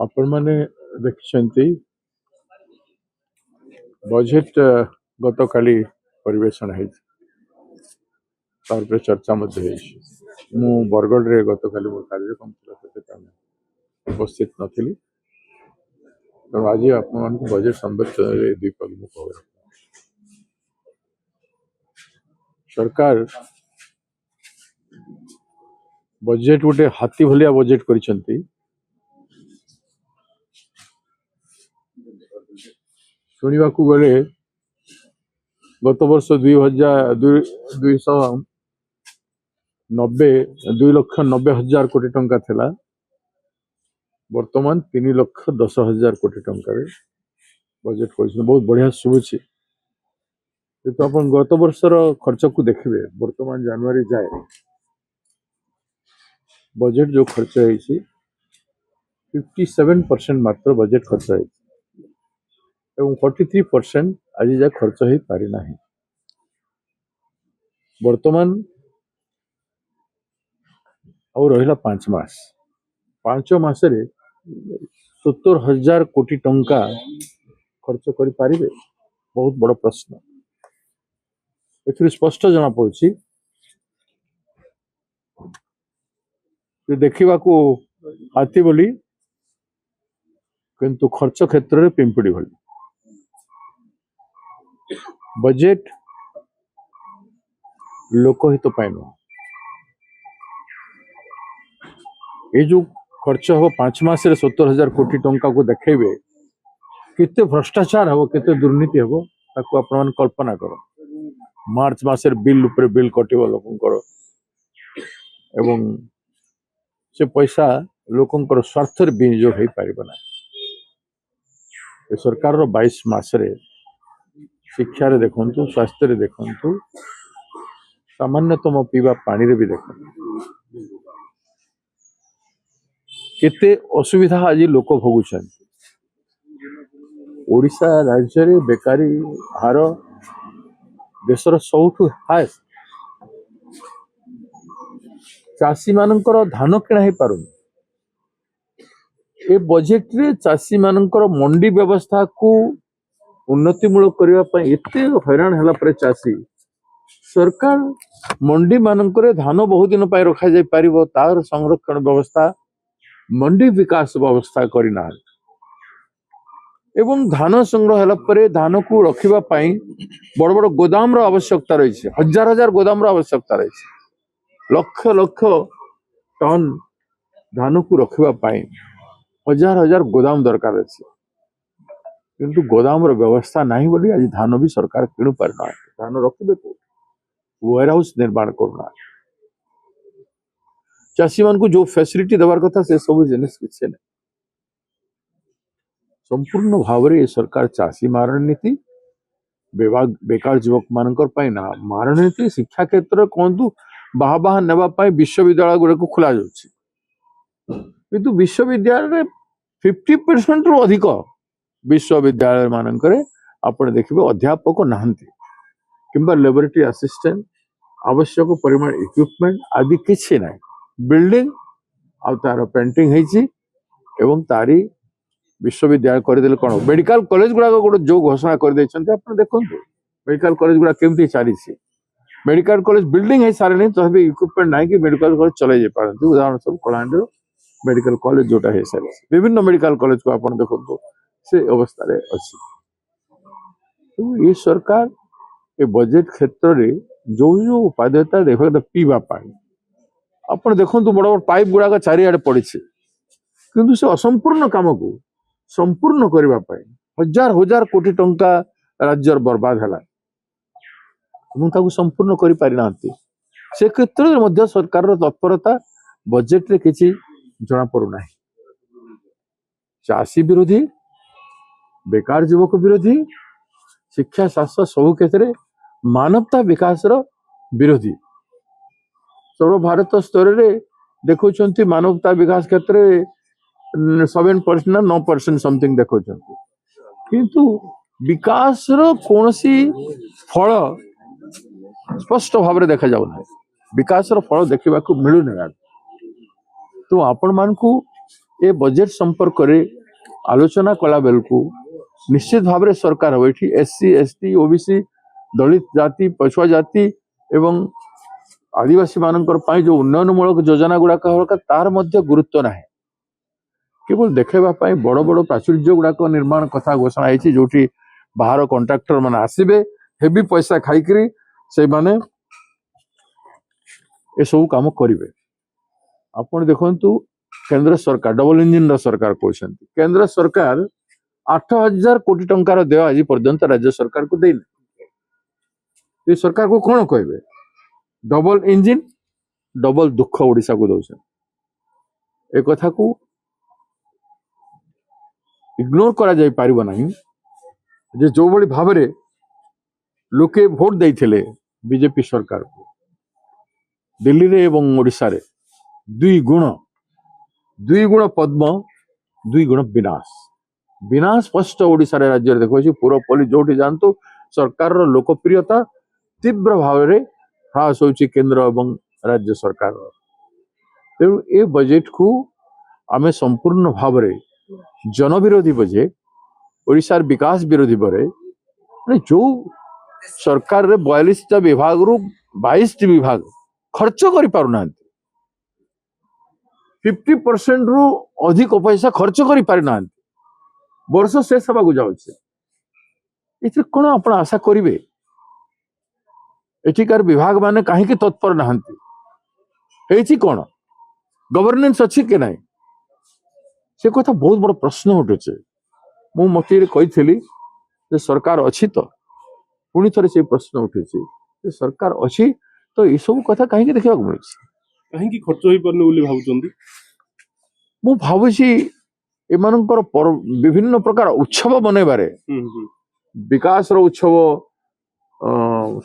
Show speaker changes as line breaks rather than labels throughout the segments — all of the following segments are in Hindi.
आपण माने देखिसेंती बजेट गत काली परिवेशन है तार चर्चा मु बरगढ़ रे गत काली मोर कार्यक्रम उपस्थित नथिली तेणु आज आपण बजेट संबंध दुई पद मु कह सरकार बजेट गोटे हाथी भलिया बजेट करिसेंती शुणा गले गत वर्ष 2,90,000 कोटी टंका थिला वर्तमान 3,10,000 कोटी टंका बजेट कर बहुत बढ़िया शुभुची तो आप गत वर्षर खर्च को देखिए वर्तमान जनवरी जाए बजेट जो खर्च है 57% मात्र बजेट खर्च है 43% आज जा खर्च हो पारि ना वर्तमान और रहा 5 मास 5 मासरे 70,000 कोटी टंका खर्च कर पारिबे बहुत बड़ प्रश्न ए स्पष्ट जना पड़ी देखा हाथी बोली किंतु खर्च क्षेत्र में पिंपड़ी भली बजेट लोकहित नुह ये जो खर्च हम 5 मास 70,000 कोटी टंका को देखेबे केते भ्रष्टाचार हम केते दुर्नीति हम ताको आपण कल्पना कर मार्च मासर बिल ऊपर बिल कटिब लोकंकर एवं से पैसा लोकंकर स्वार्थ विनियोग हो पारिबना सरकार 22 मासरे शिक्षा रे देखंतु स्वास्थ्य रे देखंतु सामान्यतम पीवा पानी रे भी देखंतु केते असुविधा आज लोक भोगुछन ओडिशा राज्य रे बेकारी हार देशर सबुठु हाईएस्ट चाषी मानकर धान किणा ही पारुन ए बजेट रे चाषी मानकर मंडी व्यवस्था को उन्नतिमूलक करने एत हैरान है चाषी सरकार मंडी मानक धान बहुत दिन पर रखा जाय पारिबो तार संरक्षण व्यवस्था मंडी विकास व्यवस्था करना एवं धान संग्रह है पर धान को रखिबा पई बड़ बड़ गोदाम रो आवश्यकता रही हजार हजार गोदाम रो आवश्यकता रही लक्ष लक्ष टन धान को रखिबा पई हजार हजार गोदाम दरकार अछि किंतु गोदाम व्यवस्था नहीं बोली आज धान भी सरकार किणु पारना धान रखिबे को वेयर हाउस निर्माण करना चाषी मान को जो फैसिलिटी देवार कथा से सब जिनिस किछे नै संपूर्ण भाव रे सरकार चाषी मारण नीति बेकार युवक मानकर पाई ना मारण नीति शिक्षा क्षेत्र कहतु बाहा बाहा नेबा पाई विश्वविद्यालय गुड़े को खोला जाउछि किंतु विश्वविद्यालय 50% रु अधिक विश्वविद्यालय मानकर आप देखिए अध्यापक नहांती किंबा लैबोरेटरी असिस्टेंट आवश्यक परिमाण इक्विपमेंट आदि किसी ना बिल्डिंग आ तार पेंटिंग है एवं तारी विश्वविद्यालय करदे कौन मेडिकल कॉलेज गुड़ा गोटे जो घोषणा कर देखो मेडिकल कॉलेज गुड़ा केमती चली मेडिकल कॉलेज बिल्डिंग है सारे तो इक्विपमेंट ना कि मेडिकल कॉलेज चलाई पारती उदाहरण सब कलाहांडी मेडिकल कॉलेज जोटा है सारी विभिन्न मेडिकल कॉलेज को आप देखो से अवस्था रे अच्छी तो ये सरकार ए बजेट क्षेत्र रे जो जो उपादेयता देखा पीवा पानी आप देखो बड़ बड़ पाइप गुड़ाक चारिआडे पड़ी किंतु से असंपूर्ण काम को संपूर्ण करने हजार हजार कोटी टंका राज्य बर्बाद है संपूर्ण कर पारि ना से क्षेत्र में सरकार तत्परता बजेट रे किसी जना पड़ूना चाषी विरोधी बेकार युवक विरोधी शिक्षा शास्त्र सब क्षेत्र मानवता विकास विरोधी सर्व भारत स्तर में देखो मानवता विकास क्षेत्र 7% ना 9% समथिंग देखो किंतु विकास कौन सी फल स्पष्ट भाव में देखा जाऊ ना विकास फल देखा मिलूना तो आपण मान को ए बजेट संपर्क में आलोचना कला बेलू निश्चित भाव में सरकार हम ये एससी एसटी ओबीसी दलित जाति पछुआ जाति एवं आदिवासी मानकर जो उन्नयनमूलक योजना गुड़ाक तार मध्य गुरुत्व ना केवल देखापी बड़ बड़ प्राचुर्य गुड़ाक निर्माण कथा घोषणा होती जो बाहर कंट्राक्टर मैंने आसबे हेवी पैसा खाई से माने ये सब काम करेंगे। आपण देखु केंद्र सरकार डबल इंजिन सरकार कहते केंद्र सरकार 8,000 कोटी टंकार देय आज पर्यंत राज्य सरकार को देना ये सरकार को कौन कहे डबल इंजिन डबल दुख ओडिशा को दौर एक कथा को इग्नोर करा जाई पारिबो नहीं जे जो बड़ी भाव रे लोके भोट देइथिले बीजेपी सरकार को दिल्ली रे एवं ओडिशा रे दुई गुण पद्म दुई गुण विनाश विनाश स्पष्ट ओडिशा रे राज्य देखो पूरा पुलिस जोठी जानतु सरकार रो लोकप्रियता तीव्र भाव रे ह्रास होची केंद्र एवं राज्य सरकार तेणु ए बजेट को आमे संपूर्ण भाव रे जनविरोधी बजेट ओडिशार विकास विरोधी बरे जो सरकार रे 42टा विभाग रु 22टी विभाग खर्च करि पारु ना 50% रु अधिक पैसा खर्च करि पारि ना वर्ष शेष हवा को जाउछे इथे कोन आपण आशा करिवे एठिकार विभाग माने काहे कि तत्पर नहंती हेछि कोन गवर्नेंस अछि के नाही से कथा बहुत बड़ प्रश्न उठुचे मु मते कही सरकार अच्छी तो पुणी थे से प्रश्न उठे सरकार अच्छी तो ये सब कथा कहीं देखा मिले
कहीं खर्च हो पारे
मु भावुची एमानकर विभिन्न प्रकार उत्सव बनैबारे विकास रो उत्सव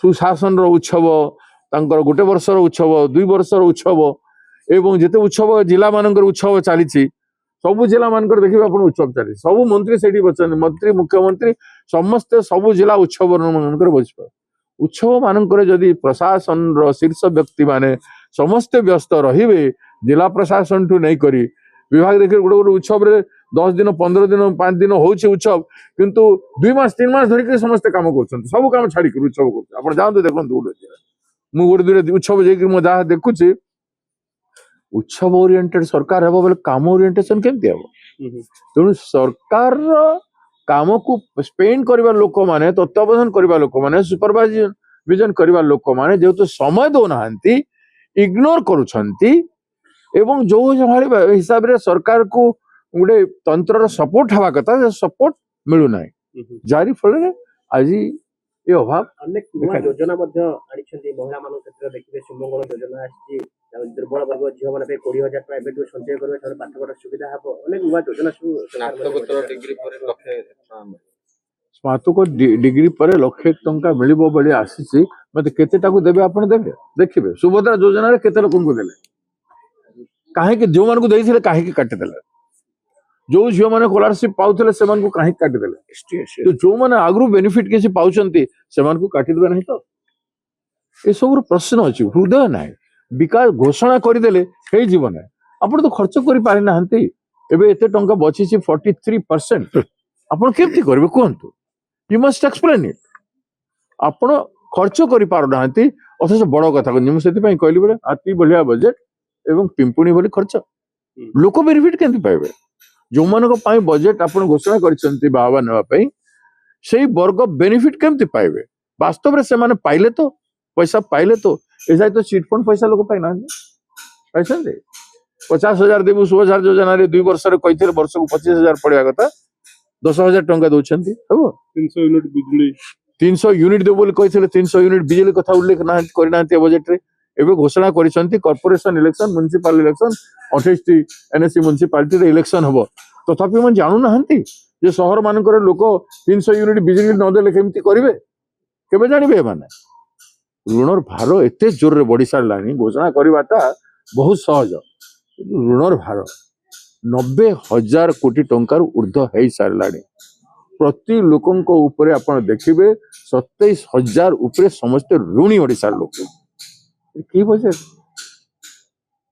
सुशासन रो उत्सव तांकर गोटे वर्ष रो उत्सव 2 वर्ष रो उत्सव एवं जेते उत्सव जिला मानकर उत्सव चली सबु जिला मानकर देखिए आप उत्सव चली सबु मंत्री से मंत्री मुख्यमंत्री समस्ते सबु जिला उत्सव मानकर बस उत्सव मानकर जदि प्रशासन रो शीर्ष व्यक्ति माने समस्ते व्यस्त रहिबे जिला प्रशासन ठू नहीं करी विभाग देखिए गोटे गोटे उत्सव रे 10 दिन 15 दिन 5 दिन होउछि उत्सव किंतु 2 मास 3 मास धरिक समस्ते काम करछन सब काम छाड़ी कर उत्सव कर आपण जानते देखंतु मु गोटे दुरे उत्सव जे मु जा देखुछि उत्सव ओरिएंटेड सरकार हे बोले काम ओरिएंटेशन केमती हे तेणु सरकार काम को स्पेंड करबा लोक माने तत्वावधान करबा लोक माने सुपरवाइजन करबा लोक माने जेहेतु समय दो नाहंती इग्नोर करूछंती एवं जो हिसाब रे सरकार को गोटे तंत्र सपोर्ट हवा कथा सपोर्ट मिलू नाही जारी फल रे आज ये अभाव
अनेक योजना महिला मान क्षेत्र देखिए सुमंगल योजना आछि दुर्बल वर्ग झील मैंने 20,000 टका संचय करेंगे पाठपढ़ा सुविधा हम अनेक नुआ योजना
स्नातक डिग्री पर लक्षे टंका मिलिबो बली आसीछि मते केतेटा को देबे आपण देबे देखिबे सुभद्रा योजना रे केते लोकन को देले काहे कि जो मान को देइथिले काहे कि काटि देले जो झियो माने स्कॉलरशिप पाउथिले से मान को काहे काटि देले तो जो माने आगरु बेनिफिट केसी पाउछंती से मान को काटि देबे नहीं तो ए सब प्रश्न अछि हृदय नाही विकास घोषणा करदेले हे जीवन आपण तो खर्च करि पारि नाहंती एबे एते टंका बची 43% आपण केमती करबे कोंतु यू मस्ट एक्सप्लेन इट आपण खर्च करि पार नाहंती अथच बड़ कथा को निम सेति पई कहली बोले अति बढ़िया बजेट एवं पिंपुणी बोली खर्च लोक बेनिफिट केमती पाइबे जो मानको पई बजेट आपण घोषणा करिसंती बाबा नेवा पई सेही वर्ग बेनिफिट केमती पाइबे वास्तव रे से माने पाइले तो पैसा पाइले तो ऐसा तो चिट फंड पैसा लोग पाई ना पैसा दे 50,000 देबु 16,000 योजना रे 2 वर्ष रे कइथे वर्ष को 25,000 पड़िया कथा 10,000 टंका दउछंती हबो
300 यूनिट बिजली
300 यूनिट देबो बोली कइथे 300 यूनिट बिजली कथा उल्लेख ना करि नांती बजेट रे एबे घोषणा करिसंती कॉर्पोरेशन इलेक्शन म्युनिसिपल इलेक्शन 28 टी एनएससी म्युनिसिपालिटी रे इलेक्शन हबो तथापि मन जानू नाहंती जे शहर मानकर लोक 300 यूनिट बिजली न देले केमती करिवे केबे जानिबे माने ऋणर भार एते जोर रे बढ़ी सारलानी घोषणा करवाटा बहुत सहज ऋणर भार 90,000 कोटी टंकार ऊर्ध्व हो सारलानी प्रति लोकंक ऊपर आपण देखिबे 27,000 ऊपर समस्त ऋणी ओडिसा लोक की बजेट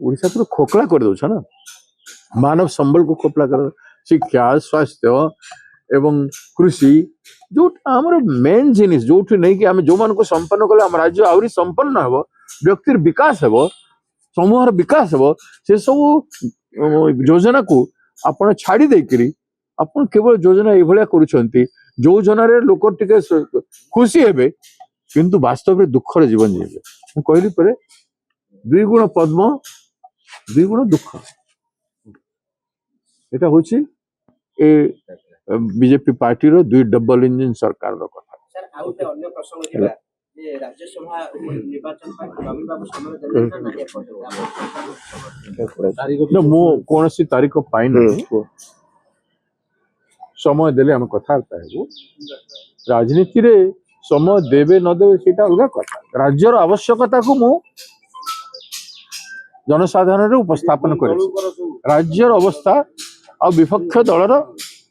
ओडिसा तो खोखला कर दउछ ना मानव संबल को खोपला कर शिक्षा स्वास्थ्य एवं कृषि जो आमर मेन जिनिस जो नहीं कि आम जो मान को संपन्न कले आम राज्य आहरी संपन्न हेब व्यक्तिर विकास हेब समूहर विकास हेब से सब योजना को आपण छाड़ी देकरी आपण केवल योजना एभलिया करूछंती जो योजना रे लोक टिके खुशी हेबे किंतु वास्तव में दुखर जीवन जीवे मु कहली परे द्विगुण पद्म द्विगुण दुख एटा होची ए बीजेपी पार्टी रो दुई डबल इंजन सरकार रो कथा
सर आउ ते अन्य प्रसंग थिला जे राज्यसभा निर्वाचन पर नवीन बाबू समय देले ना नहीं पड़े
न मु कोनसी तारीख पाइन समय देले हम कथा हेबो राजनीति रे समय देवे न देवे सेटा अलग कथा राज्यर आवश्यकता को मु जनसाधारण रे उपस्थापन करे राज्यर अवस्था आ विपक्ष दलर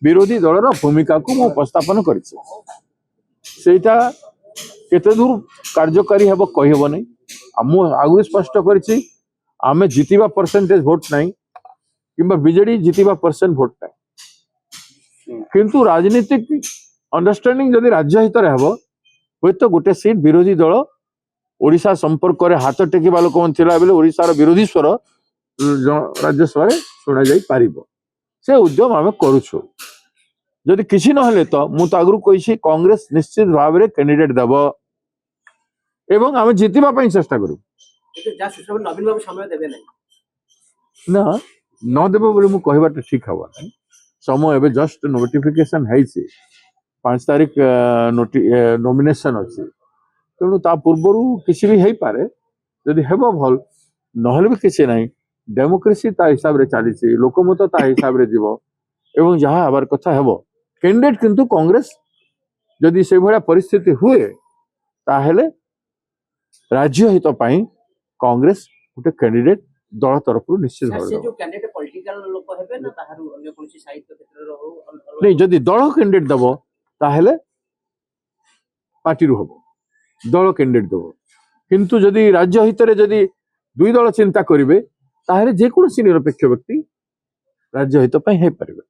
विरोधी दलर भूमिका को मु उपस्थापन करिछि सेटा केते दूर कार्यकारी हेबो कहि हेबो नै मु आगु स्पष्ट करिछि आमे जितिबा परसेंटेज वोट नै किंबा बीजेडी जितिबा परसेंट वोट नै किंतु राजनीतिक अंडरस्टैंडिंग जदि राज्य हित रे हेबो होय तो गोटे सीट विरोधी दल ओडिशा संपर्क रे हाथ टेकिबा लोक थिला बेले ओडिशा रो विरोधी स्वर राज्यसभा रे सुना जाई पारिबो से उद्यम आमे करूछु जदि किसी नहले तो मु तो आगु कहिछि कांग्रेस निश्चित भाव रे कैंडिडेट देबो एवं आमे जितिबा पई चेष्टा करू
तो जा सुसम नवीन बाबू समय देबे नहीं
ना न देबो बोले मु कहबाटा ठीक हबो नै समय एबे जस्ट नोटिफिकेशन हैछि 5 तारिख नॉमिनेशन अछि तेणु ता पूर्वरु किसी भी है पारे जदि हेबो भल नहले भी किसी नहीं डेमोक्रेसी ता हिसाब रे चली लोकमत ता हिसाब रे जीवो एवं जहाँ हबार कथा हेबो कैंडिडेट किंतु कांग्रेस जदि से भलिया परिस्थिति हुए ताहेले राज्य हित पई कांग्रेस गोटे कैंडिडेट दल तरफ निश्चित
सर
भाव
से जो कैंडिडेट पॉलिटिकल लोक हेबे ना ताहारु अन्य कोनसी साहित्य क्षेत्र रो हो
नहीं जदि दल कैंडिडेट दबो ताहेले पार्टी रु हबो दल कैंडिडेट दबो किंतु जदि राज्य हित रे जदि दुई दल चिंता करिवे ताहेले जे कोनसी निरपेक्ष व्यक्ति राज्य हित पई हे परिबे